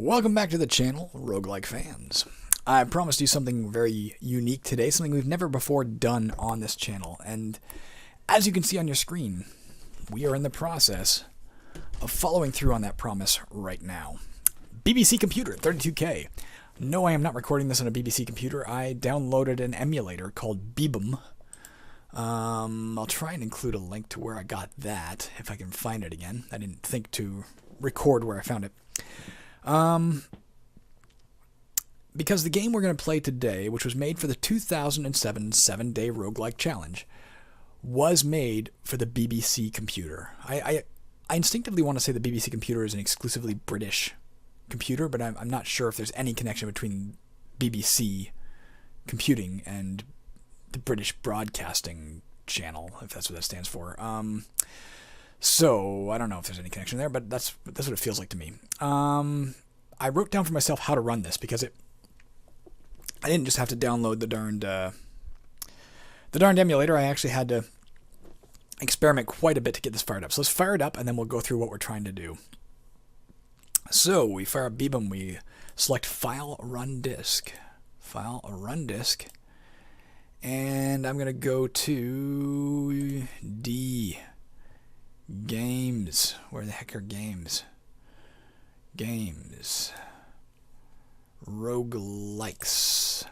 Welcome back to the channel, roguelike fans. I promised you something very unique today, something we've never before done on this channel, and as you can see on your screen, we are in the process of following through on that promise right now. BBC Computer 32K. No, I am not recording this on a BBC computer. I downloaded an emulator called Beebum. I'll try and include a link to where I got that, if I can find it again. I didn't think to record where I found it. Because the game we're going to play today, which was made for the 2007 7-Day Roguelike Challenge, was made for the BBC computer. I instinctively want to say the BBC computer is an exclusively British computer, but I'm not sure if there's any connection between BBC computing and the British Broadcasting Channel, if that's what that stands for. So I don't know if there's any connection there, but that's what it feels like to me. I wrote down for myself how to run this because I didn't just have to download the darned emulator. I actually had to experiment quite a bit to get this fired up. So let's fire it up, and then we'll go through what we're trying to do. So we fire up Beebum. We select File Run Disk. File Run Disk. And I'm going to go to D. Games. Where the heck are games? Games. Roguelikes.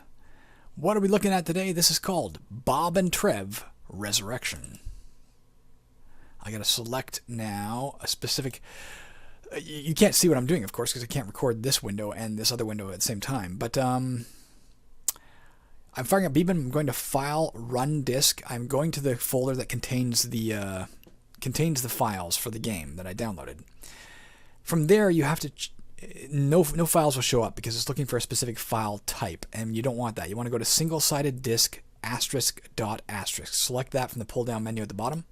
What are we looking at today? This is called Bob and Trev Resurrection. I gotta select now a specific... You can't see what I'm doing, of course, because I can't record this window and this other window at the same time. But I'm firing up Beebum. I'm going to File Run Disk. I'm going to the folder that contains the files for the game that I downloaded. From there, you have to... No files will show up because it's looking for a specific file type, and you don't want that. You want to go to single-sided disk ****. Select that from the pull-down menu at the bottom,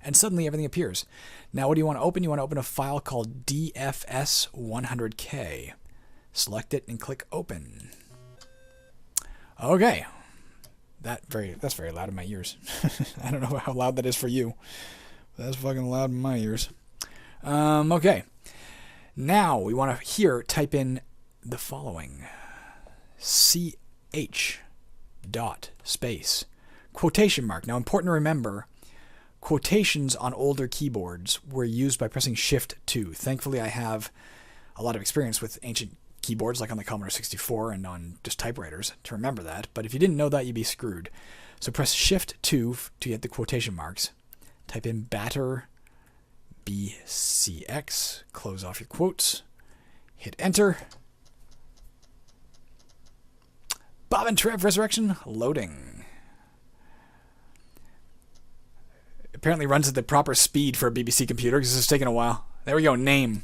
and suddenly everything appears. Now, what do you want to open? You want to open a file called DFS100K. Select it and click Open. Okay. That's very loud in my ears. I don't know how loud that is for you. That's fucking loud in my ears. Okay. Now we want to here type in the following: CH dot space quotation mark. Now, important to remember, quotations on older keyboards were used by pressing Shift 2. Thankfully, I have a lot of experience with ancient keyboards like on the Commodore 64 and on just typewriters to remember that. But if you didn't know that, you'd be screwed. So press Shift 2 to get the quotation marks. Type in batter BCX, close off your quotes, hit enter. Bob and Trev Resurrection loading. Apparently runs at the proper speed for a BBC computer because this is taking a while. There we go, name.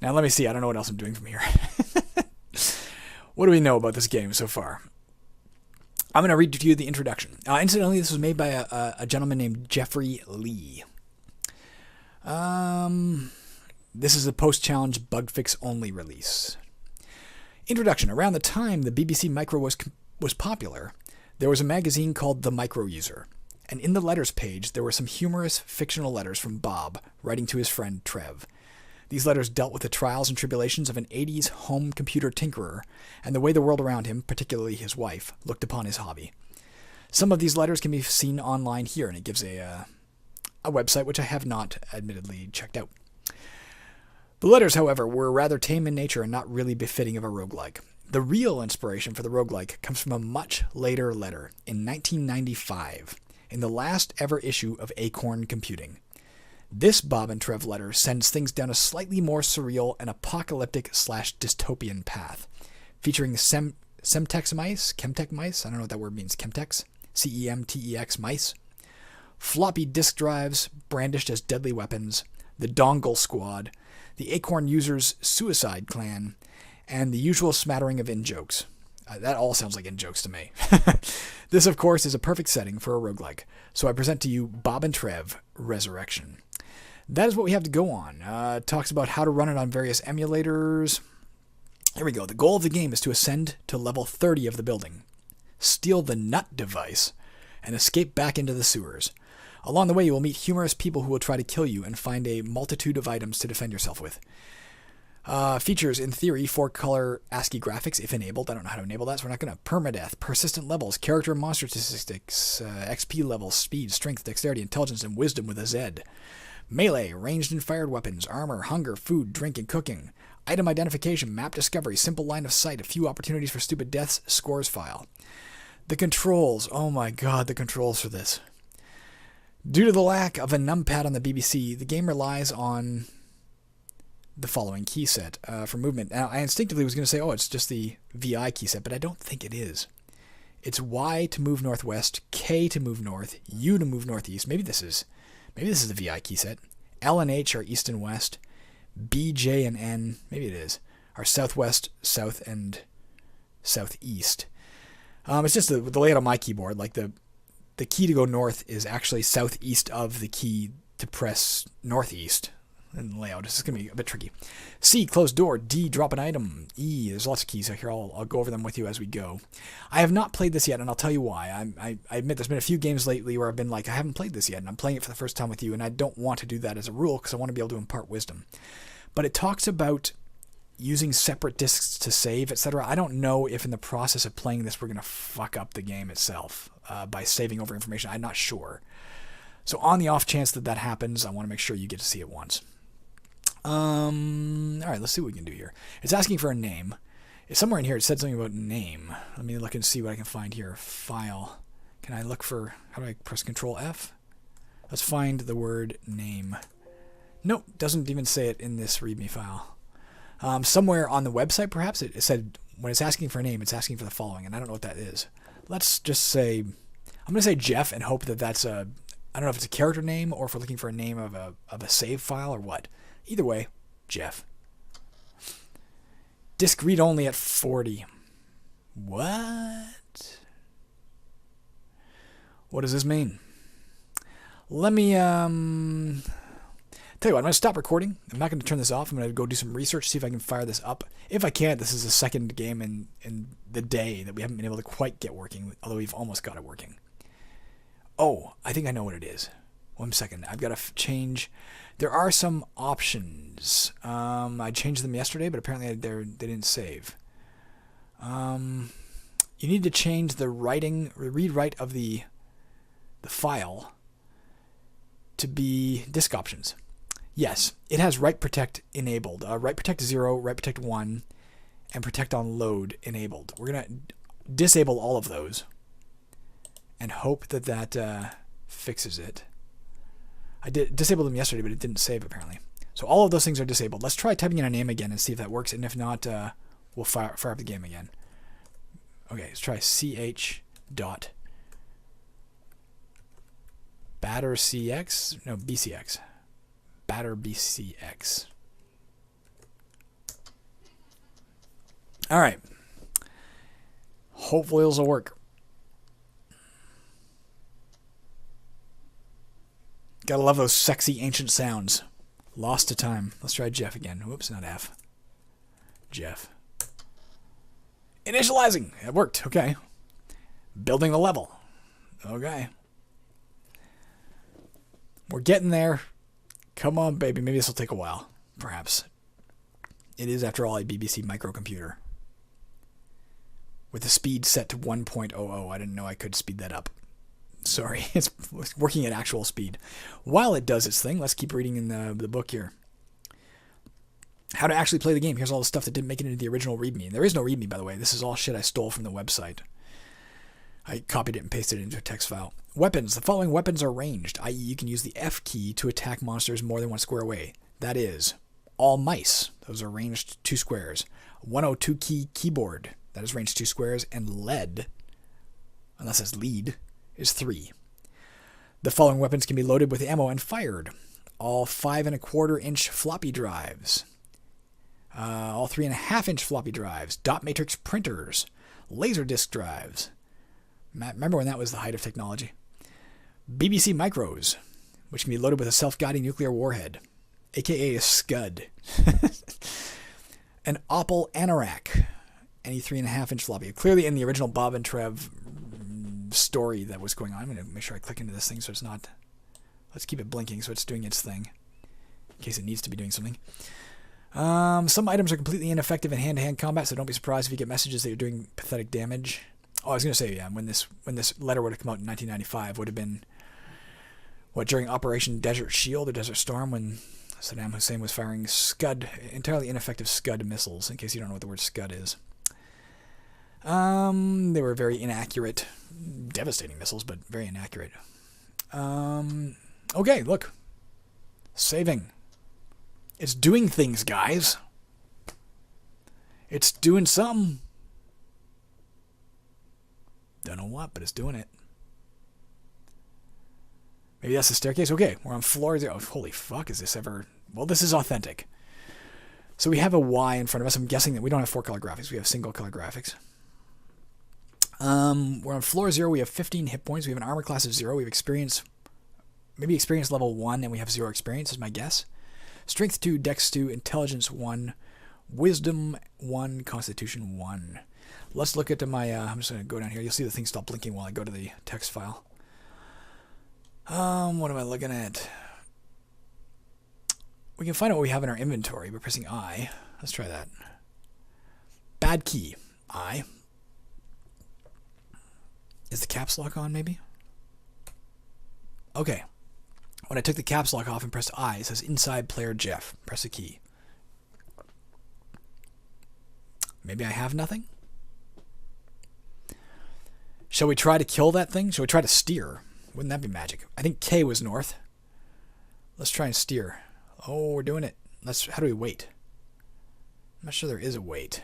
Now let me see, I don't know what else I'm doing from here. What do we know about this game so far? I'm going to read to you the introduction. Incidentally, this was made by a gentleman named Jeffrey Lee. This is a post-challenge bug fix only release. Introduction. Around the time the BBC Micro was popular, there was a magazine called The Micro User, and in the letters page there were some humorous fictional letters from Bob writing to his friend Trev. These letters dealt with the trials and tribulations of an 80s home computer tinkerer and the way the world around him, particularly his wife, looked upon his hobby. Some of these letters can be seen online here, and it gives a website which I have not admittedly checked out. The letters, however, were rather tame in nature and not really befitting of a roguelike. The real inspiration for the roguelike comes from a much later letter in 1995, in the last ever issue of Acorn Computing. This Bob and Trev letter sends things down a slightly more surreal and apocalyptic/dystopian path, featuring Chemtech mice, I don't know what that word means, Chemtex, CEMTEX mice, floppy disk drives brandished as deadly weapons, the Dongle Squad, the Acorn Users Suicide Clan, and the usual smattering of in-jokes. That all sounds like in-jokes to me. This, of course, is a perfect setting for a roguelike, so I present to you Bob and Trev Resurrection. That is what we have to go on. It talks about how to run it on various emulators. Here we go. The goal of the game is to ascend to level 30 of the building, steal the nut device, and escape back into the sewers. Along the way, you will meet humorous people who will try to kill you and find a multitude of items to defend yourself with. Features, in theory, 4-color ASCII graphics, if enabled. I don't know how to enable that, so we're not going to. Permadeath, persistent levels, character and monster statistics, XP levels, speed, strength, dexterity, intelligence, and wisdom with a Z. Melee, ranged and fired weapons, armor, hunger, food, drink, and cooking. Item identification, map discovery, simple line of sight, a few opportunities for stupid deaths, scores file. The controls. Oh my god, the controls for this. Due to the lack of a numpad on the BBC, the game relies on the following key set for movement. Now, I instinctively was going to say, oh, it's just the VI key set, but I don't think it is. It's Y to move northwest, K to move north, U to move northeast. Maybe this is the VI key set. L and H are east and west. B, J, and N, maybe it is, are southwest, south, and southeast. It's just the layout on my keyboard. Like the key to go north is actually southeast of the key to press northeast. And layout. This is going to be a bit tricky. C, close door. D, drop an item. E, there's lots of keys here. I'll go over them with you as we go. I have not played this yet, and I'll tell you why. I admit there's been a few games lately where I've been like, I haven't played this yet, and I'm playing it for the first time with you, and I don't want to do that as a rule because I want to be able to impart wisdom. But it talks about using separate discs to save, etc. I don't know if in the process of playing this we're going to fuck up the game itself by saving over information. I'm not sure. So on the off chance that happens, I want to make sure you get to see it once. All right, let's see what we can do here. It's asking for a name. Somewhere in here it said something about name. Let me look and see what I can find here. File. Can I look for, how do I press Control F? Let's find the word name. Nope, doesn't even say it in this README file. Somewhere on the website, perhaps, it said when it's asking for a name, it's asking for the following, and I don't know what that is. Let's just say, I'm going to say Jeff and hope that that's a, I don't know if it's a character name or if we're looking for a name of a save file or what. Either way, Jeff. Disk read only at 40. What? What does this mean? Let me, tell you what, I'm going to stop recording. I'm not going to turn this off. I'm going to go do some research, see if I can fire this up. If I can't, this is the second game in the day that we haven't been able to quite get working, although we've almost got it working. Oh, I think I know what it is. 1 second. I've got to change. There are some options. I changed them yesterday, but apparently they didn't save. You need to change the read-write of the file to be disk options. Yes, it has write protect enabled. Write protect 0, write protect 1, and protect on load enabled. We're going to disable all of those and hope that fixes it. I did disable them yesterday, but it didn't save apparently. So all of those things are disabled. Let's try typing in a name again and see if that works. And if not, we'll fire up the game again. Okay, let's try ch dot batter cx. No, bcx. Batter bcx. All right. Hopefully this will work. Gotta love those sexy ancient sounds. Lost to time. Let's try Jeff again. Whoops, not F. Jeff. Initializing. It worked. Okay. Building the level. Okay. We're getting there. Come on, baby. Maybe this will take a while. Perhaps. It is, after all, a BBC microcomputer. With the speed set to 1.00. I didn't know I could speed that up. Sorry, it's working at actual speed. While it does its thing, let's keep reading in the book here. How to actually play the game. Here's all the stuff that didn't make it into the original README. And there is no README, by the way. This is all shit I stole from the website. I copied it and pasted it into a text file. Weapons. The following weapons are ranged, i.e. you can use the F key to attack monsters more than 1 square away. That is, all mice. Those are ranged 2 squares. 102 key keyboard. That is ranged 2 squares. And lead, unless it's lead, is 3. The following weapons can be loaded with ammo and fired. All 5 1/4 inch floppy drives. All 3 1/2 inch floppy drives. Dot matrix printers. Laser disc drives. Remember when that was the height of technology? BBC micros, which can be loaded with a self-guiding nuclear warhead, aka a Scud. An Opel Anorak. Any 3 1/2 inch floppy. Clearly in the original Bob and Trev story that was going on. I'm going to make sure I click into this thing so it's not... Let's keep it blinking so it's doing its thing. In case it needs to be doing something. Some items are completely ineffective in hand-to-hand combat, so don't be surprised if you get messages that you're doing pathetic damage. Oh, I was going to say, yeah, when this letter would have come out in 1995, would have been, what, during Operation Desert Shield or Desert Storm, when Saddam Hussein was firing Scud, entirely ineffective Scud missiles, in case you don't know what the word Scud is. They were very inaccurate, devastating missiles, but very inaccurate. Okay, look. Saving. It's doing things, guys. It's doing something. Don't know what, but it's doing it. Maybe that's the staircase. Okay, we're on floor 0. Oh, holy fuck, is this ever... Well, this is authentic. So we have a Y in front of us. I'm guessing that we don't have 4-color graphics. We have single-color graphics. We're on floor 0. We have 15 hit points. We have an armor class of 0. We have experience... Maybe experience level 1, and we have 0 experience, is my guess. Strength 2, Dex 2, Intelligence 1, Wisdom 1, Constitution 1. Let's look at my... I'm just going to go down here. You'll see the thing stop blinking while I go to the text file. What am I looking at? We can find out what we have in our inventory by pressing I. Let's try that. Bad key. I. Is the caps lock on, maybe? Okay. When I took the caps lock off and pressed I, it says Inside Player Jeff. Press a key. Maybe I have nothing? Shall we try to kill that thing? Shall we try to steer? Wouldn't that be magic? I think K was north. Let's try and steer. Oh, we're doing it. How do we wait? I'm not sure there is a wait.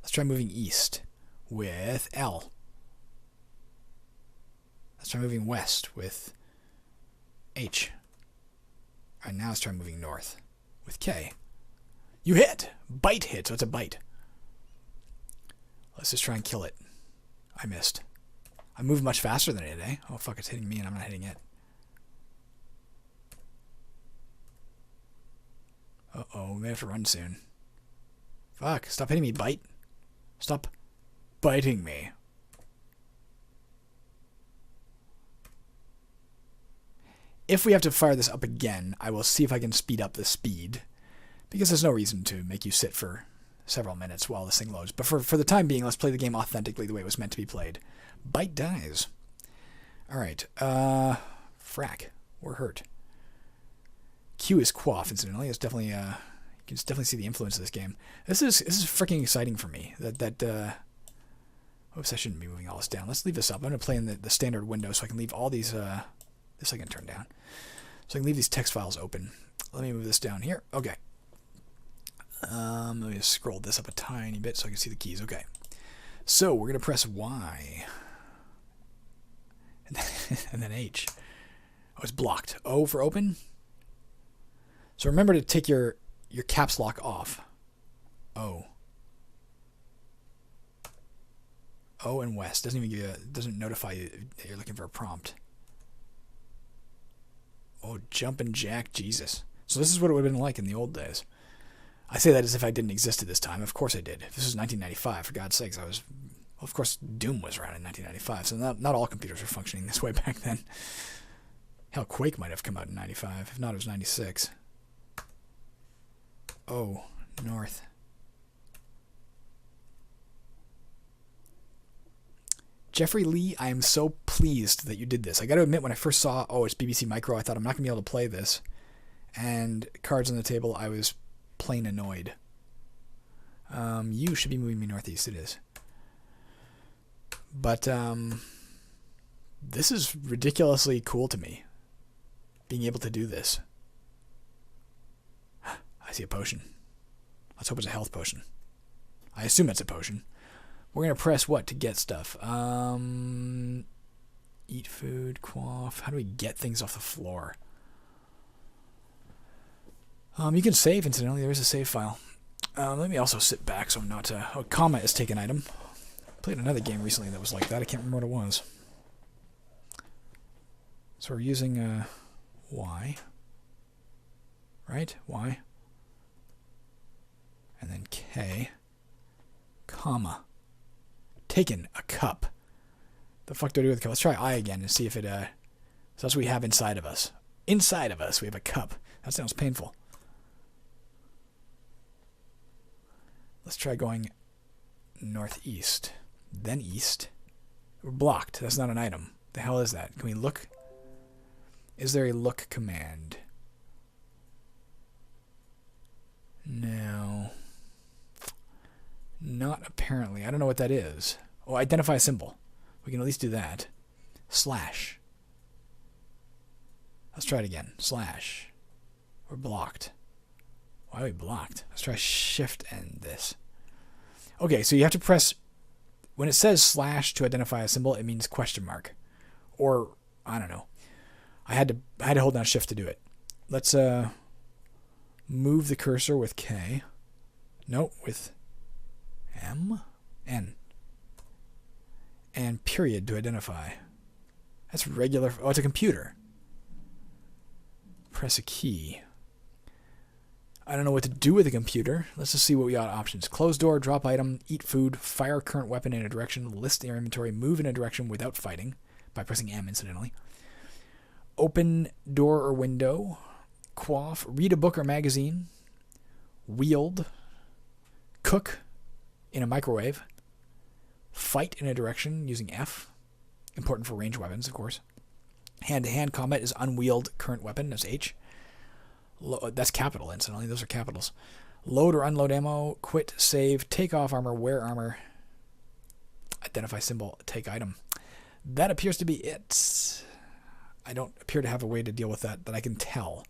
Let's try moving east with L. Let's try moving west with H. All right, now let's try moving north with K. You hit! Bite hit, so it's a bite. Let's just try and kill it. I missed. I moved much faster than it, eh? Oh, fuck, it's hitting me and I'm not hitting it. Uh-oh, we may have to run soon. Fuck, stop hitting me, bite. Stop biting me. If we have to fire this up again, I will see if I can speed up the speed. Because there's no reason to make you sit for several minutes while this thing loads. But for the time being, let's play the game authentically the way it was meant to be played. Bite dies. Alright, frack. We're hurt. Q is quaff, incidentally. It's definitely, you can definitely see the influence of this game. This is freaking exciting for me. Oops, I shouldn't be moving all this down. Let's leave this up. I'm going to play in the standard window so I can leave all these, this I can turn down. So I can leave these text files open. Let me move this down here. Okay. Let me just scroll this up a tiny bit so I can see the keys. Okay. So we're going to press Y. And then H. Oh, it's blocked. O for open. So remember to take your caps lock off. O. O and West. Doesn't even give you doesn't notify you that you're looking for a prompt. Oh, jumping jack, Jesus. So this is what it would have been like in the old days. I say that as if I didn't exist at this time. Of course I did. This was 1995, for God's sakes. Of course, Doom was around in 1995, so not all computers were functioning this way back then. Hell, Quake might have come out in 95. If not, it was 96. Oh, north. Jeffrey Lee, I am so pleased that you did this. I got to admit, when I first saw, oh, it's BBC Micro, I thought I'm not going to be able to play this. And cards on the table, I was plain annoyed. You should be moving me northeast. It is. But this is ridiculously cool to me, being able to do this. I see a potion. Let's hope it's a health potion. I assume it's a potion. We're going to press what to get stuff? Eat food, quaff. How do we get things off the floor? You can save, incidentally. There is a save file. Let me also sit back so I'm not... oh, comma is take an item. Played another game recently that was like that. I can't remember what it was. So we're using Y. Right? Y. And then K. Comma. Taken a cup. The fuck do I do with the cup? Let's try I again and see if it... so that's what we have inside of us. Inside of us, we have a cup. That sounds painful. Let's try going northeast, then east. We're blocked. That's not an item. The hell is that? Can we look? Is there a look command? No. Not apparently. I don't know what that is. Oh, identify a symbol. We can at least do that. Slash. Let's try it again. Slash. We're blocked. Why are we blocked? Let's try shift and this. Okay, so you have to press... When it says slash to identify a symbol, it means question mark. Or, I don't know. I had to hold down shift to do it. Let's move the cursor with K. No, with M? N. And period to identify. That's regular... Oh, it's a computer. Press a key. I don't know what to do with a computer. Let's just see what we got options. Close door, drop item, eat food, fire current weapon in a direction, list your inventory, move in a direction without fighting, by pressing M incidentally. Open door or window, quaff, read a book or magazine, wield, cook in a microwave, fight in a direction using F, important for ranged weapons, of course. Hand-to-hand combat is unwield current weapon, that's H. That's capital, incidentally. Those are capitals. Load or unload ammo, quit, save, take off armor, wear armor, identify symbol, take item. That appears to be it. I don't appear to have a way to deal with that I can tell.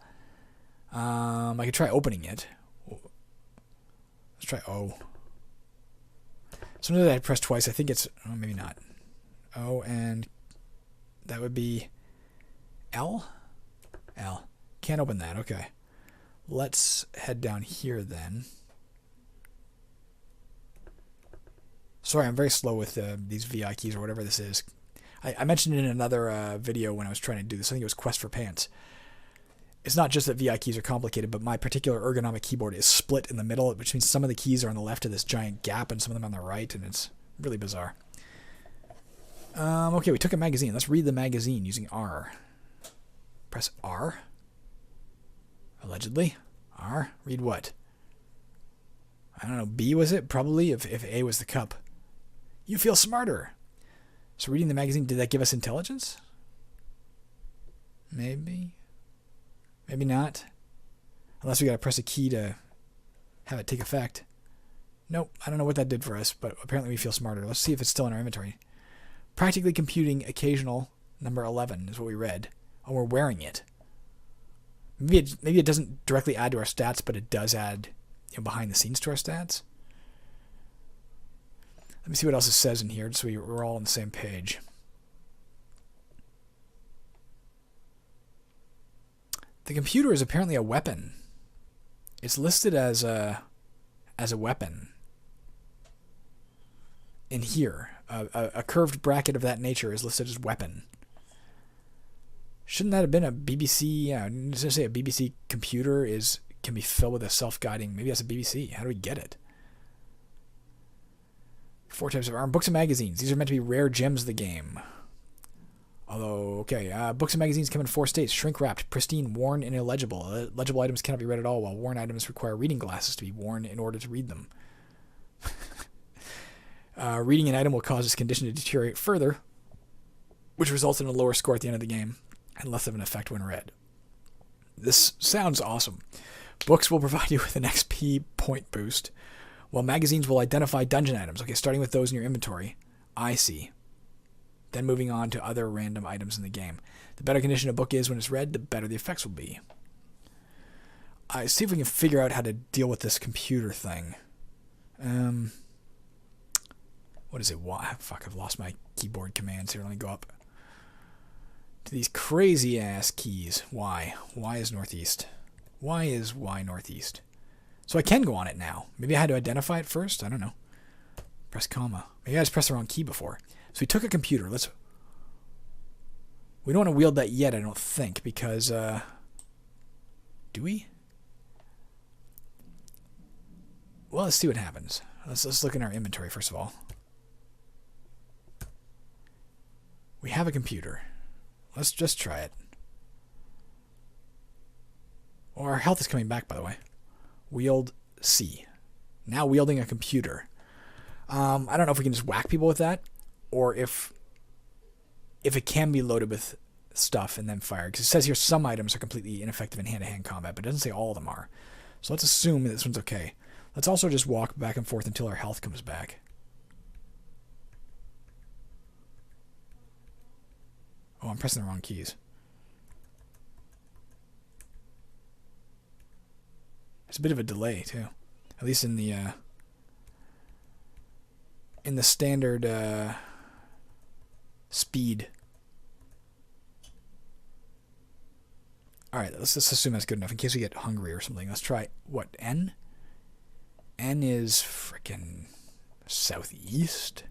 I could try opening it. Let's try O. Sometimes I press twice. I think it's... Oh, maybe not. O, and that would be L? L. Can't open that. Okay. Let's head down here then. Sorry, I'm very slow with these VI keys or whatever this is. I mentioned it in another video when I was trying to do this. I think it was Quest for Pants. It's not just that VI keys are complicated, but my particular ergonomic keyboard is split in the middle, which means some of the keys are on the left of this giant gap and some of them on the right, and it's really bizarre. Okay, we took a magazine. Let's read the magazine using R. Press R. Allegedly. R. Read what? I don't know. B was it? Probably, if A was the cup. You feel smarter. So reading the magazine, did that give us intelligence? Maybe. Maybe not. Unless we got to press a key to have it take effect. Nope. I don't know what that did for us, but apparently we feel smarter. Let's see if it's still in our inventory. Practically computing occasional number 11 is what we read. Oh, we're wearing it. Maybe it doesn't directly add to our stats, but it does add behind the scenes to our stats. Let me see what else it says in here so we're all on the same page. The computer is apparently a weapon. It's listed as a weapon in here. A curved bracket of that nature is listed as weapon. Shouldn't that have been a BBC? Yeah, I was going to say a BBC computer can be filled with a self-guiding. Maybe that's a BBC. How do we get it? 4 types of arm. Books and magazines. These are meant to be rare gems of the game. Although, okay, books and magazines come in 4 states. Shrink-wrapped, pristine, worn, and illegible. Legible items cannot be read at all, while worn items require reading glasses to be worn in order to read them. Reading an item will cause its condition to deteriorate further, which results in a lower score at the end of the game, and less of an effect when read. This sounds awesome. Books will provide you with an XP point boost, while magazines will identify dungeon items. Okay, starting with those in your inventory. I see. Then moving on to other random items in the game. The better condition a book is when it's read, the better the effects will be. See if we can figure out how to deal with this computer thing. What is it? Fuck, I've lost my keyboard commands here. Let me go up to these crazy ass keys. Y. Y is northeast. Y is Y northeast. So I can go on it now. Maybe I had to identify it first. I don't know. Press comma. Maybe I just pressed the wrong key before. So we took a computer. We don't want to wield that yet, I don't think, because, do we? Well, let's see what happens. Let's look in our inventory, first of all. We have a computer. Let's just try it. Oh, our health is coming back, by the way. Wield C. Now wielding a computer. I don't know if we can just whack people with that, or if it can be loaded with stuff and then fired. Because it says here some items are completely ineffective in hand-to-hand combat, but it doesn't say all of them are. So let's assume that this one's okay. Let's also just walk back and forth until our health comes back. Oh, I'm pressing the wrong keys. There's a bit of a delay, too. At least in the standard speed. Alright, let's just assume that's good enough in case we get hungry or something. Let's try, what, N? N is frickin' southeast?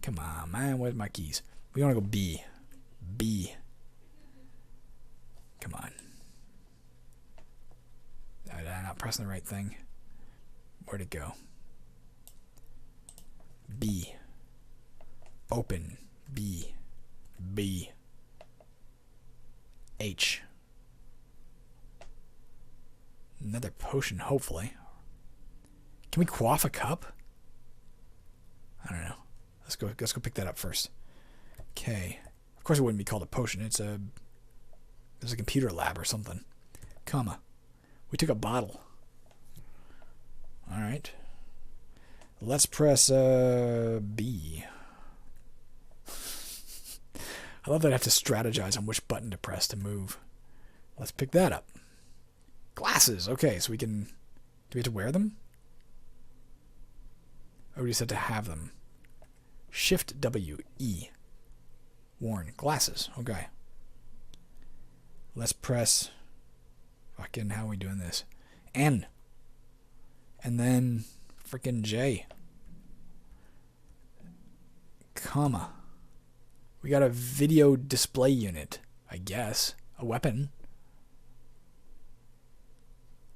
Come on, man, where's my keys? We want to go B. B. Come on. I'm not pressing the right thing. Where'd it go? B. Open. B. B. H. Another potion, hopefully. Can we quaff a cup? I don't know. Let's go pick that up first. Okay. Of course it wouldn't be called a potion. It's a computer lab or something. Comma. We took a bottle. Alright. Let's press B. I love that I have to strategize on which button to press to move. Let's pick that up. Glasses. Okay, so we can... Do we have to wear them? Or we just have to have them? Shift W. E. Worn. Glasses. Okay. Let's press... Fucking, how are we doing this? N. And then... Frickin' J. Comma. We got a video display unit, I guess. A weapon.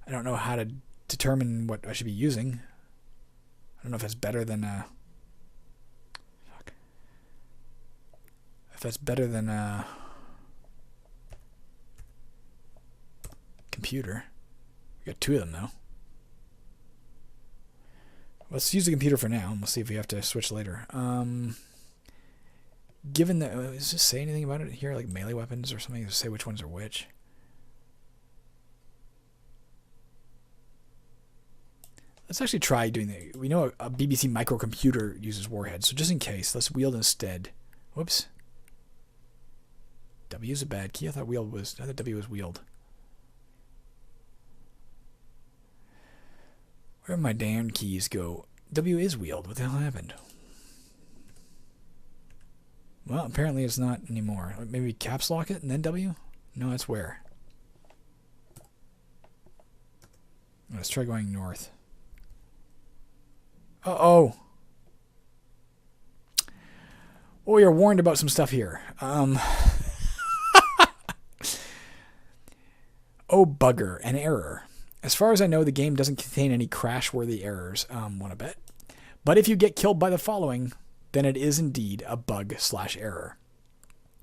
I don't know how to determine what I should be using. I don't know if that's better than fuck. If that's better than computer. We got two of them though. Let's use the computer for now, and we'll see if we have to switch later. Given that, does it say anything about it here, like melee weapons or something? Does it say which ones are which? Let's actually try doing that. We know a BBC microcomputer uses warheads, so just in case, let's wield instead. Whoops. W is a bad key. I thought W was wield. Where did my damn keys go? W is wield. What the hell happened? Well, apparently it's not anymore. Maybe caps lock it and then W? No, that's where. Let's try going north. Uh-oh. Oh, you're warned about some stuff here. Oh, bugger. An error. As far as I know, the game doesn't contain any crash-worthy errors. Wanna bet? But if you get killed by the following, then it is indeed a bug/error.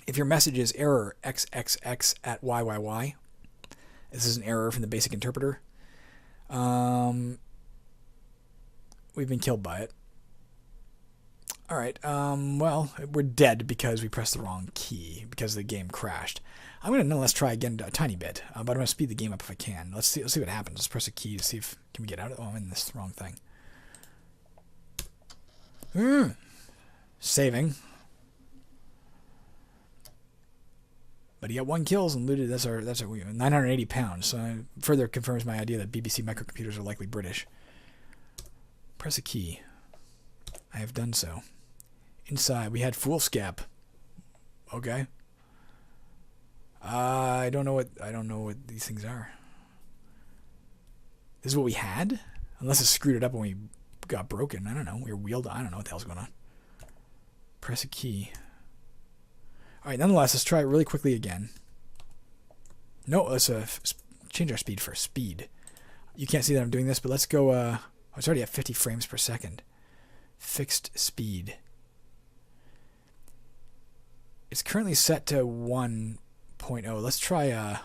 If your message is error xxx at YYY, this is an error from the basic interpreter. We've been killed by it. Alright, well, we're dead because we pressed the wrong key, because the game crashed. I'm going to nonetheless try again a tiny bit, but I'm going to speed the game up if I can. Let's see what happens. Let's press a key to see if can we get out of it. Oh, I'm in this wrong thing. Saving. But he got 1 kills and looted. That's our 980 pounds. So it further confirms my idea that BBC microcomputers are likely British. Press a key. I have done so. Inside we had foolscap. Okay. I don't know what these things are. This is what we had? Unless it screwed it up when we got broken. I don't know. We were wheeled. I don't know what the hell's going on. Press a key. Alright, nonetheless, let's try it really quickly again. No, let's change our speed for speed. You can't see that I'm doing this, but let's go... it's already at 50 frames per second. Fixed speed. It's currently set to 1.0. Let's try...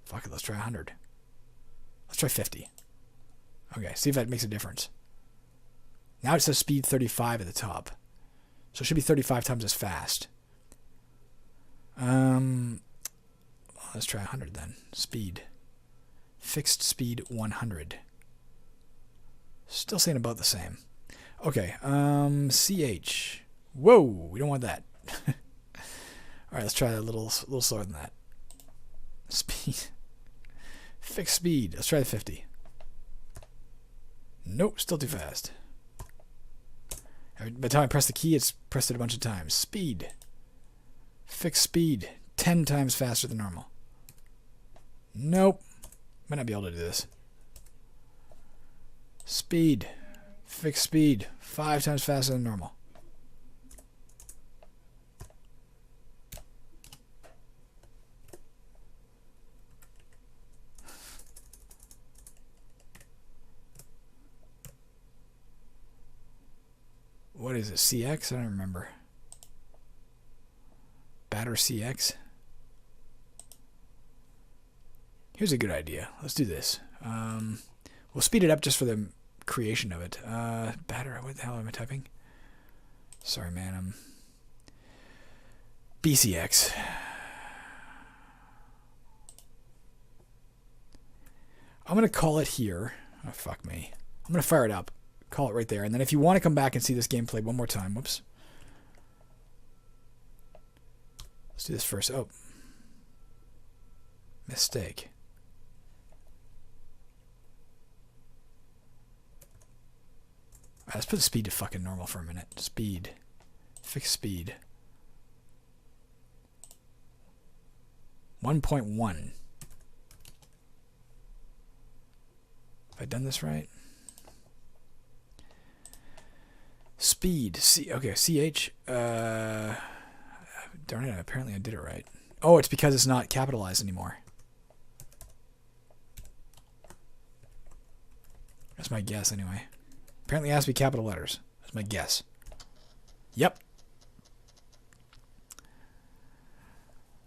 fuck it, let's try 100. Let's try 50. Okay, see if that makes a difference. Now it says speed 35 at the top. So it should be 35 times as fast. Let's try 100 then. Speed. Fixed speed 100. Still saying about the same. Okay, CH. Whoa, we don't want that. Alright, let's try a little slower than that. Speed. Fixed speed. Let's try the 50. Nope, still too fast. By the time I press the key, it's pressed it a bunch of times. Speed. Fixed speed. 10 times faster than normal. Nope. Might not be able to do this. Speed. Fixed speed. 5 times faster than normal. What is it? CX? I don't remember. Batter CX? Here's a good idea. Let's do this. We'll speed it up just for the creation of it. Batter, what the hell am I typing? Sorry, man. BCX. I'm going to call it here. Oh, fuck me. I'm going to fire it up. Call it right there. And then if you want to come back and see this gameplay one more time. Whoops. Let's do this first. Oh. Mistake. Alright, let's put the speed to fucking normal for a minute. Speed. Fixed speed. 1.1. Have I done this right? Speed. Okay, CH. Darn it, apparently I did it right. Oh, it's because it's not capitalized anymore. That's my guess, anyway. Apparently it has to be capital letters. That's my guess. Yep.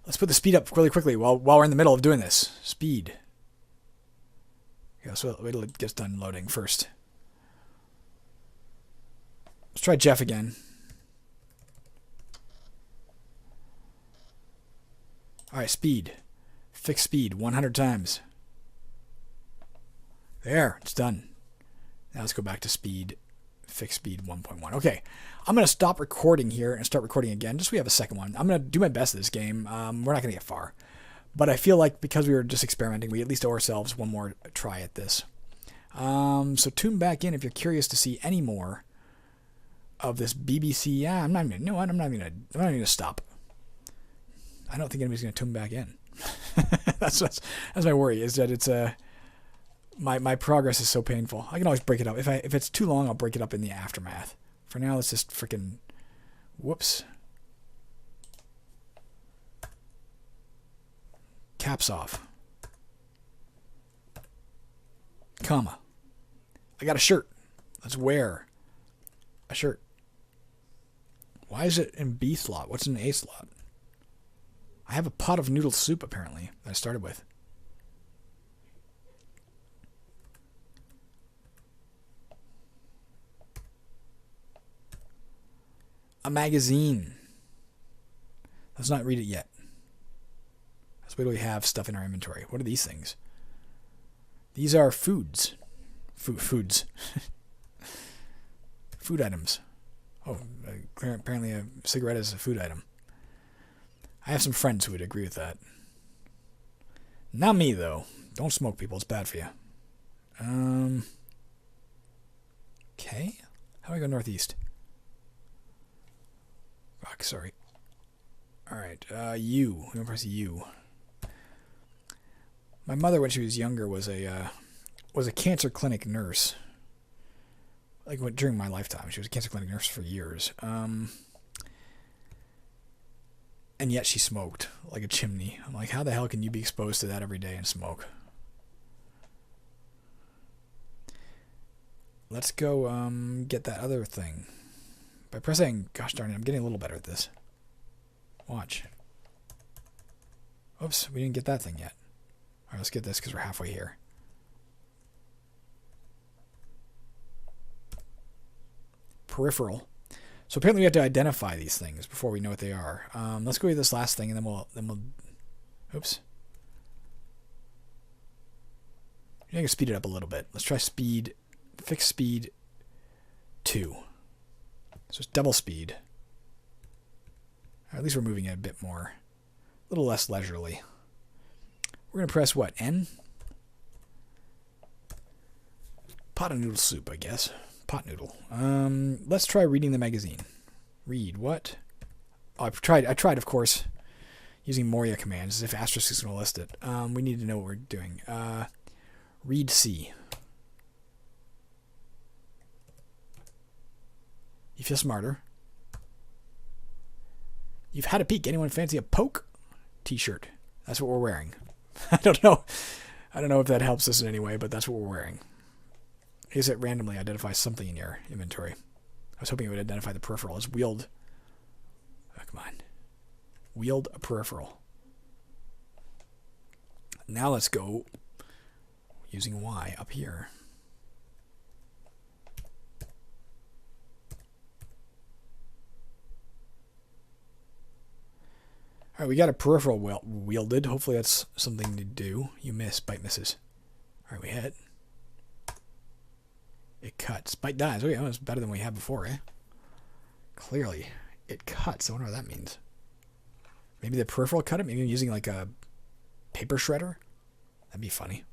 Let's put the speed up really quickly while we're in the middle of doing this. Speed. Yeah, so wait till it gets done loading first. Let's try Jeff again. Alright, speed. Fixed speed 100 times. There, it's done. Now let's go back to speed. Fixed speed 1.1. Okay, I'm going to stop recording here and start recording again, just so we have a second one. I'm going to do my best at this game. We're not going to get far. But I feel like because we were just experimenting, we at least owe ourselves one more try at this. So tune back in if you're curious to see any more of this BBC. Yeah, I'm not even going to stop. I don't think anybody's going to tune back in. that's my worry, is that it's my progress is so painful. I can always break it up. If it's too long, I'll break it up in the aftermath. For now, let's just freaking whoops. Caps off. Comma. I got a shirt. Let's wear a shirt. Why is it in B slot? What's in the A slot? I have a pot of noodle soup, apparently, that I started with. A magazine. Let's not read it yet. Let's wait till we have stuff in our inventory. What are these things? These are foods. Foods. Food items. Oh, apparently a cigarette is a food item. I have some friends who would agree with that. Not me, though. Don't smoke, people. It's bad for you. Okay. How do I go northeast? Fuck, sorry. Alright, U. I'm going to press U. My mother, when she was younger, was a cancer clinic nurse. Like, during my lifetime. She was a cancer clinic nurse for years. And yet she smoked like a chimney. I'm like, how the hell can you be exposed to that every day and smoke? Let's go get that other thing. By pressing, gosh darn it, I'm getting a little better at this. Watch. Oops, we didn't get that thing yet. Alright, let's get this because we're halfway here. peripheral. So apparently we have to identify these things before we know what they are. Let's go with this last thing, and then we'll. Oops. I can speed it up a little bit. Let's try speed. Fixed speed 2. So it's double speed. Or at least we're moving it a bit more, a little less leisurely. We're gonna press what? N. Pot of noodle soup, I guess. Pot noodle. Let's try reading the magazine. Read what? Oh, I tried, of course, using Moria commands, as if Asterisk is going to list it. We need to know what we're doing. Read C. You feel smarter. You've had a peek. Anyone fancy a poke? T-shirt. That's what we're wearing. I don't know if that helps us in any way, but that's what we're wearing. Is it randomly identifies something in your inventory? I was hoping it would identify the peripheral as wield. Oh, come on. Wield a peripheral. Now let's go using Y up here. All right, we got a peripheral wielded. Hopefully that's something to do. You miss. Bite misses. All right, we hit. It cuts. Bite dies. Okay, that was better than we had before, eh? Clearly. It cuts. I wonder what that means. Maybe the peripheral cut it? Maybe using like a paper shredder? That'd be funny.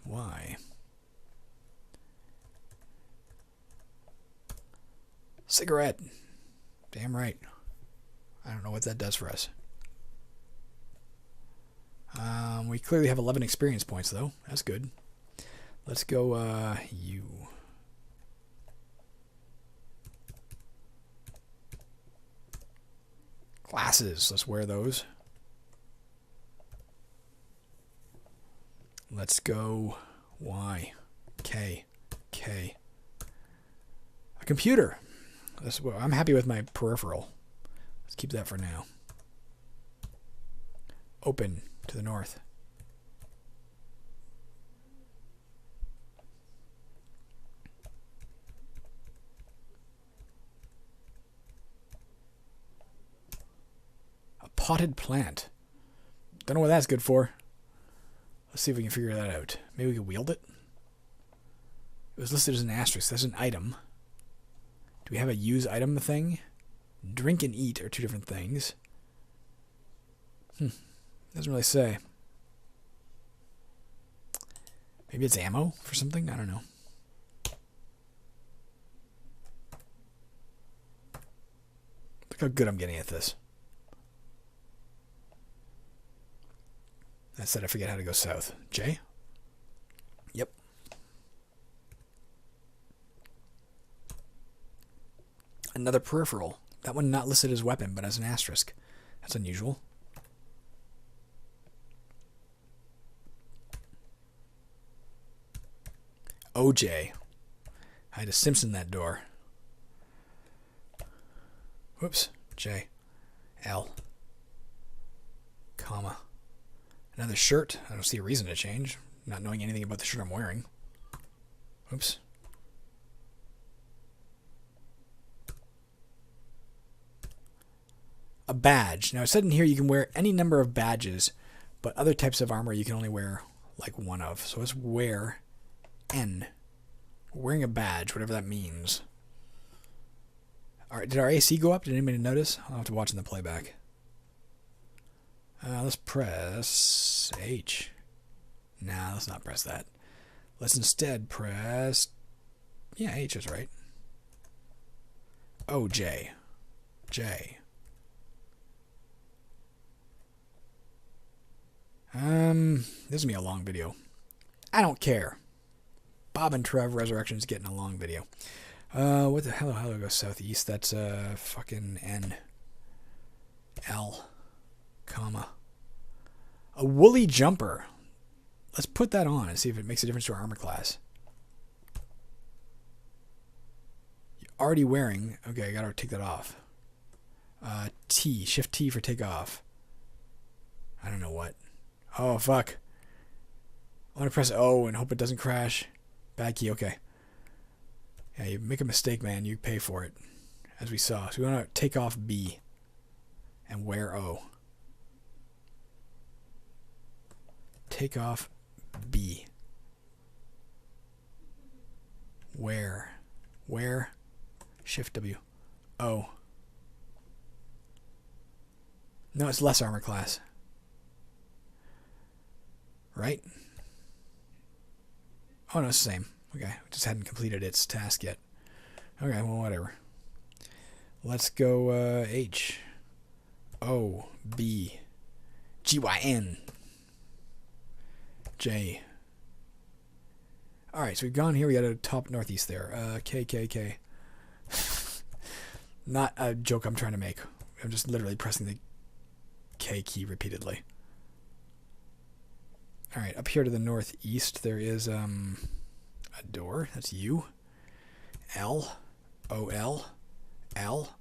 Why? Cigarette. Damn right. I don't know what that does for us. We clearly have 11 experience points, though. That's good. Let's go, U. Glasses. Let's wear those. Let's go Y. K. K. A computer. I'm happy with my peripheral. Let's keep that for now. Open to the north. A potted plant. Don't know what that's good for. Let's see if we can figure that out. Maybe we can wield it. It was listed as an asterisk. That's an item. Do we have a use item thing? Drink and eat are two different things. Doesn't really say. Maybe it's ammo for something? I don't know. Look how good I'm getting at this. I said I forget how to go south. J? Yep. Another peripheral. That one not listed as weapon, but as an asterisk. That's unusual. OJ. I had to Simpson that door. Whoops. J. L. Comma. Another shirt. I don't see a reason to change. Not knowing anything about the shirt I'm wearing. Oops. A badge. Now it said in here you can wear any number of badges, but other types of armor you can only wear like one of. So let's wear N. Wearing a badge, whatever that means. Alright, did our AC go up? Did anybody notice? I'll have to watch in the playback. Let's press H. Nah, let's not press that. Let's instead press... Yeah, H is right. O, J. J. This is going to be a long video. I don't care. Bob and Trev Resurrection is getting a long video. What the hell? How do I go southeast? That's fucking N. L. Comma. A woolly jumper. Let's put that on and see if it makes a difference to our armor class. You're already wearing... Okay, I gotta take that off. T. Shift T for take off. I don't know what. Oh, fuck. I want to press O and hope it doesn't crash. Bad key, okay. Yeah, you make a mistake, man. You pay for it, as we saw. So we want to take off B and wear O. Take off B. Where? Shift W. O. No, it's less armor class. Right? Oh, no, it's the same. Okay, we just hadn't completed its task yet. Okay, well, whatever. Let's go H. O. B. G. Y. N. J. Alright, so we've gone here. We got a top northeast there. K, K, K. Not a joke I'm trying to make. I'm just literally pressing the K key repeatedly. Alright, up here to the northeast there is a door. That's U. L. O. L. L.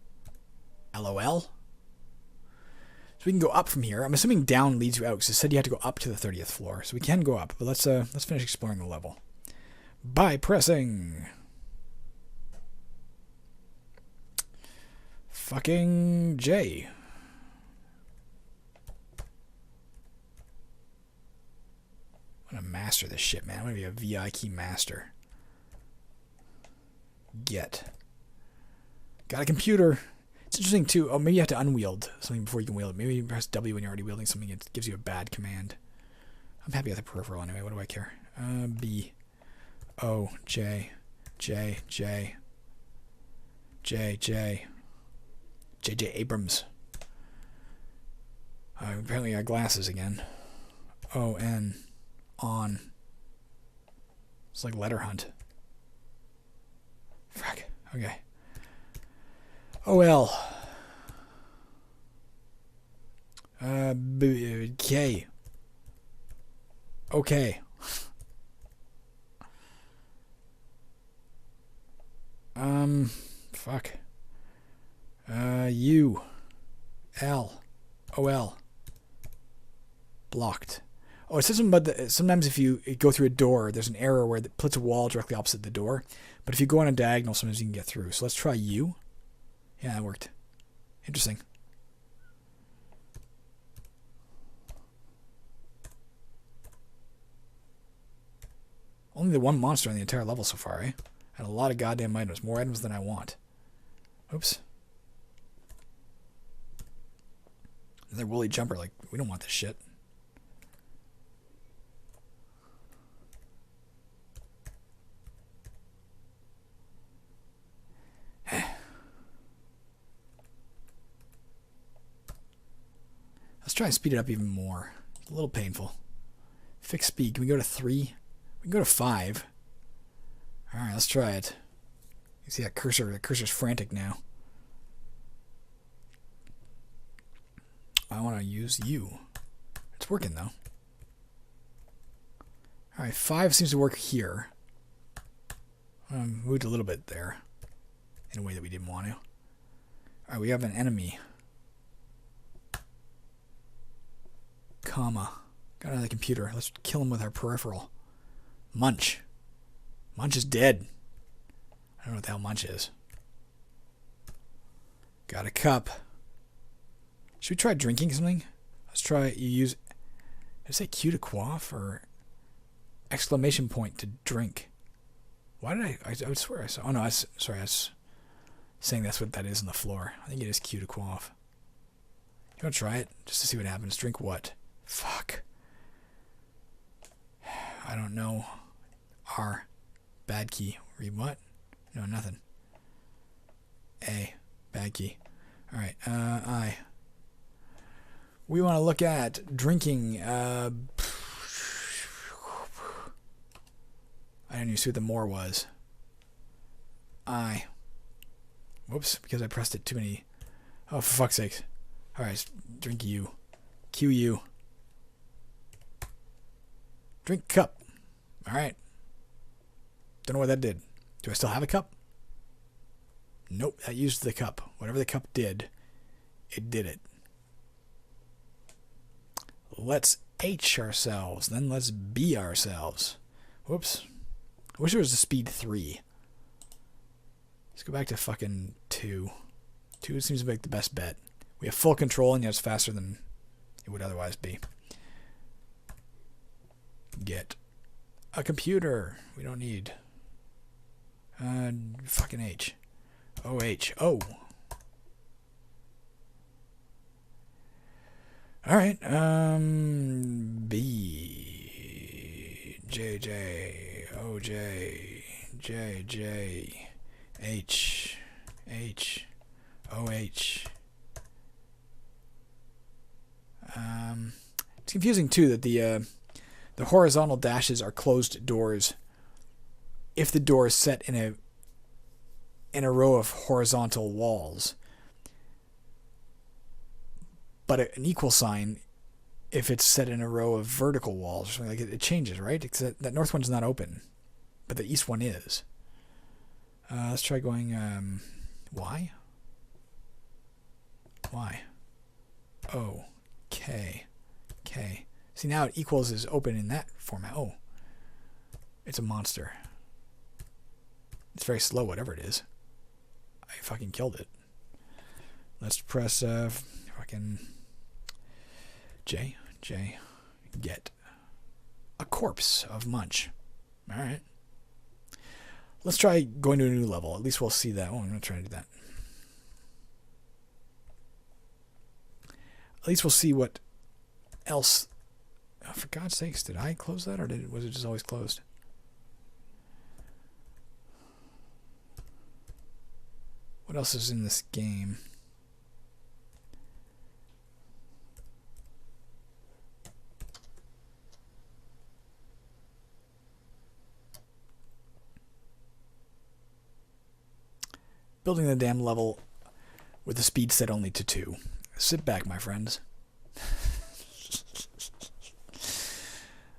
LOL. So we can go up from here. I'm assuming down leads you out, because it said you had to go up to the 30th floor. So we can go up, but let's finish exploring the level. By pressing fucking J. I'm gonna master this shit, man. I'm gonna be a VI key master. Get. Got a computer. It's interesting too. Oh, maybe you have to unwield something before you can wield it. Maybe you press W when you're already wielding something. It gives you a bad command. I'm happy with the peripheral anyway. What do I care? B. O. J. J. J. J. J. J. Abrams. Apparently I got glasses again. O. N. On. It's like letter hunt. Frack. Okay. O-L. K. Okay. Fuck. U. L. O-L. Blocked. Oh, it says something about sometimes if you go through a door, there's an error where it puts a wall directly opposite the door. But if you go on a diagonal, sometimes you can get through. So let's try U. Yeah, that worked. Interesting. Only the one monster on the entire level so far, eh? And a lot of goddamn items. More items than I want. Oops. Another woolly jumper. Like, we don't want this shit. Let's try and speed it up even more. It's a little painful. Fix speed. Can we go to 3? We can go to 5. Alright, let's try it. You see that cursor? The cursor's frantic now. I want to use U. It's working though. Alright, 5 seems to work here. Moved a little bit there. In a way that we didn't want to. Alright, we have an enemy. Comma. Got another computer. Let's kill him with our peripheral. Munch. Munch is dead. I don't know what the hell Munch is. Got a cup. Should we try drinking something? Let's try, you use, did I say Q to quaff or exclamation point to drink? Why did I would swear I saw, oh no, sorry, I was saying that's what that is on the floor. I think it is Q to quaff. You want to try it? Just to see what happens. Drink what? Fuck. I don't know. R. Bad key. Read what? No, nothing. A. Bad key. Alright, I. We want to look at drinking. I didn't even see what the more was. I. Whoops, because I pressed it too many. Oh, for fuck's sake. Alright, drink U. QU. Drink cup. Alright. Don't know what that did. Do I still have a cup? Nope, that used the cup. Whatever the cup did, it did it. Let's H ourselves. Then let's B ourselves. Whoops. I wish there was a speed 3. Let's go back to fucking 2. 2 seems to make the best bet. We have full control, and yet it's faster than it would otherwise be. Get a computer. We don't need. Fucking H. OH. Oh. Alright. B. JJ. OJ. JJ. H. H. OH. It's confusing too that the horizontal dashes are closed doors if the door is set in a row of horizontal walls, but an equal sign if it's set in a row of vertical walls or something. Like it changes, right? Except that north one's not open, but the east one is. Let's try going Y. Y. O. K. K. See, now it equals is open in that format. Oh. It's a monster. It's very slow, whatever it is. I fucking killed it. Let's press fucking J. J. Get a corpse of Munch. Alright. Let's try going to a new level. At least we'll see that. Oh, I'm going to try to do that. At least we'll see what else. Oh, for God's sakes, did I close that, or was it just always closed? What else is in this game? Building the damn level with the speed set only to 2. Sit back, my friends.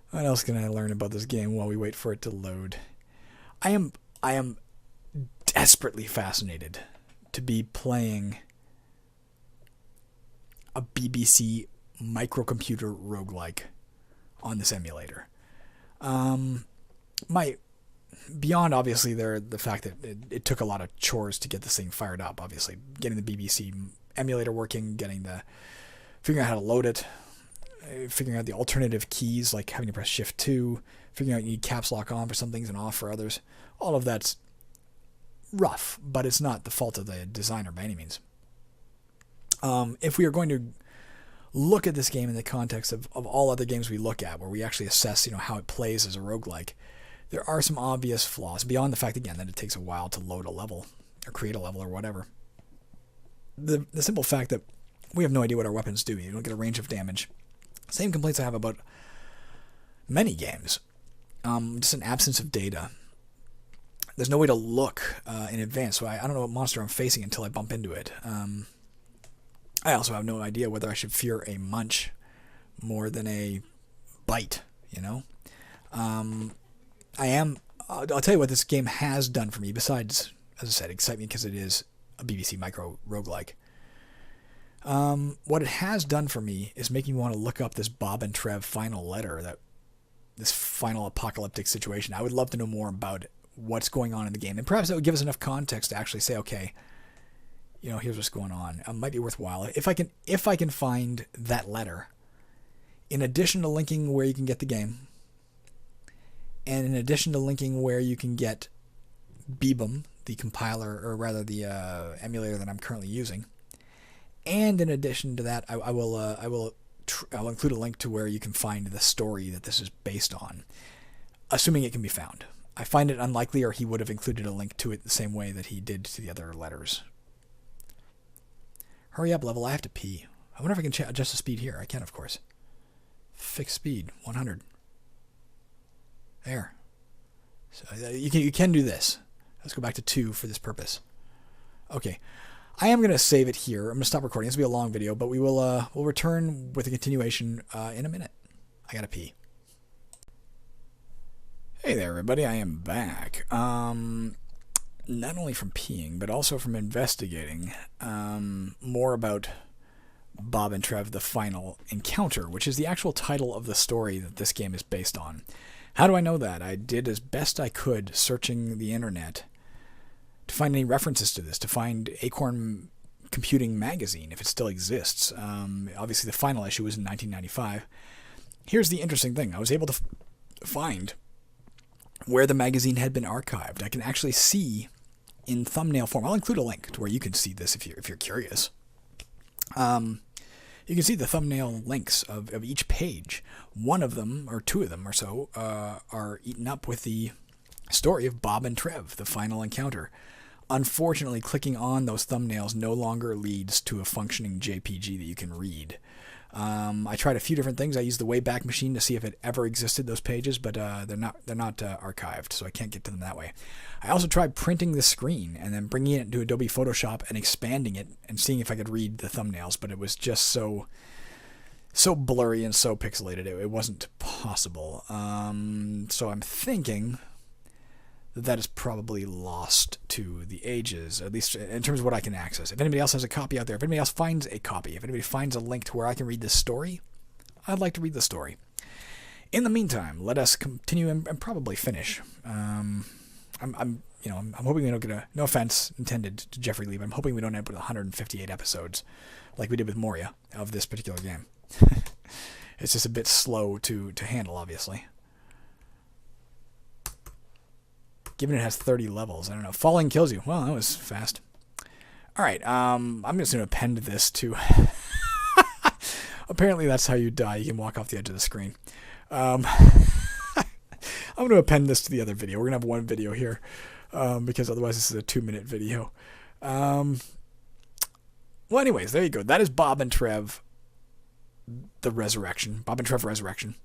What else can I learn about this game while we wait for it to load? I am desperately fascinated to be playing a BBC microcomputer roguelike on this emulator. Beyond obviously the fact that it took a lot of chores to get this thing fired up. Obviously, getting the BBC emulator working, figuring out how to load it, figuring out the alternative keys like having to press Shift 2, figuring out you need caps lock on for some things and off for others. All of that's rough, but it's not the fault of the designer by any means. If we are going to look at this game in the context of all other games we look at, where we actually assess how it plays as a roguelike, there are some obvious flaws, beyond the fact, again, that it takes a while to load a level, or create a level, or whatever. The simple fact that we have no idea what our weapons do. You don't get a range of damage. Same complaints I have about many games. Just an absence of data. There's no way to look in advance, so I don't know what monster I'm facing until I bump into it. I also have no idea whether I should fear a munch more than a bite, I'll tell you what this game has done for me, besides, as I said, excite me because it is a BBC micro roguelike. What it has done for me is make me want to look up this Bob and Trev final letter, this final apocalyptic situation. I would love to know more about what's going on in the game, and perhaps that would give us enough context to actually say, okay, here's what's going on. It might be worthwhile if I can find that letter, in addition to linking where you can get the game, and in addition to linking where you can get Bebum, the compiler, or rather the emulator that I'm currently using, and in addition to that, I'll include a link to where you can find the story that this is based on, assuming it can be found. I find it unlikely, or he would have included a link to it the same way that he did to the other letters. Hurry up, level. I have to pee. I wonder if I can adjust the speed here. I can, of course. Fixed speed, 100. There. So you can do this. Let's go back to 2 for this purpose. Okay. I am going to save it here. I'm going to stop recording. This will be a long video, but we'll return with a continuation in a minute. I gotta pee. Hey there, everybody. I am back. Not only from peeing, but also from investigating more about Bob and Trev, the Final Encounter, which is the actual title of the story that this game is based on. How do I know that? I did as best I could searching the internet to find any references to this, to find Acorn Computing Magazine, if it still exists. Obviously, the final issue was in 1995. Here's the interesting thing. I was able to find where the magazine had been archived. I can actually see in thumbnail form. I'll include a link to where you can see this if you're curious. You can see the thumbnail links of each page. One of them, or two of them or so, are eaten up with the story of Bob and Trev, the final encounter. Unfortunately, clicking on those thumbnails no longer leads to a functioning JPG that you can read. I tried a few different things. I used the Wayback Machine to see if it ever existed, those pages, but they're not archived, so I can't get to them that way. I also tried printing the screen and then bringing it into Adobe Photoshop and expanding it and seeing if I could read the thumbnails, but it was just so blurry and so pixelated, it wasn't possible. So I'm thinking that is probably lost to the ages, at least in terms of what I can access. If anybody else has a copy out there, if anybody else finds a copy, if anybody finds a link to where I can read this story, I'd like to read the story. In the meantime, let us continue and probably finish. I'm hoping we don't get no offense intended to Jeffrey Lee, but I'm hoping we don't end up with 158 episodes like we did with Moria of this particular game. It's just a bit slow to handle, obviously. Given it has 30 levels, I don't know. Falling kills you. Well, that was fast. All right, I'm just going to append this to... Apparently that's how you die. You can walk off the edge of the screen. I'm going to append this to the other video. We're going to have one video here because otherwise this is a 2-minute video. Well, anyways, there you go. That is Bob and Trev, the Resurrection. Bob and Trev Resurrection.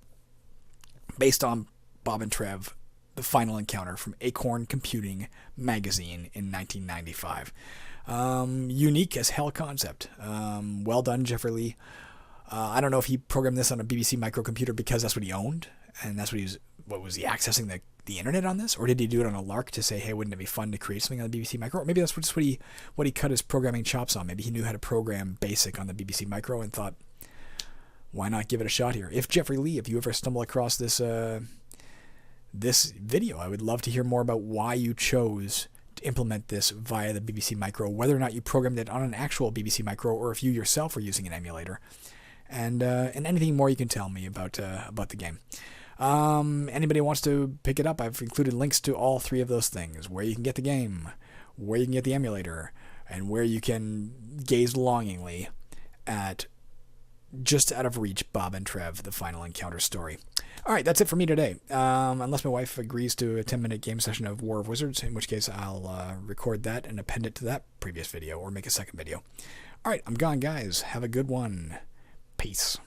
Based on Bob and Trev, the final encounter from Acorn Computing Magazine in 1995. Unique as hell concept. Well done, Jeffrey Lee. I don't know if he programmed this on a BBC microcomputer because that's what he owned, and that's what was he accessing the internet on this, or did he do it on a lark to say, hey, wouldn't it be fun to create something on the BBC Micro? Or maybe that's just what he cut his programming chops on. Maybe he knew how to program BASIC on the BBC Micro and thought, why not give it a shot here? If Jeffrey Lee, if you ever stumble across this video, I would love to hear more about why you chose to implement this via the BBC Micro, whether or not you programmed it on an actual BBC Micro or if you yourself were using an emulator, and anything more you can tell me about the game. Anybody wants to pick it up, I've included links to all three of those things: where you can get the game, where you can get the emulator, and where you can gaze longingly at just out of reach Bob and Trev, the final encounter story. All right, that's it for me today. Unless my wife agrees to a 10-minute game session of War of Wizards, in which case I'll record that and append it to that previous video or make a second video. All right, I'm gone, guys. Have a good one. Peace.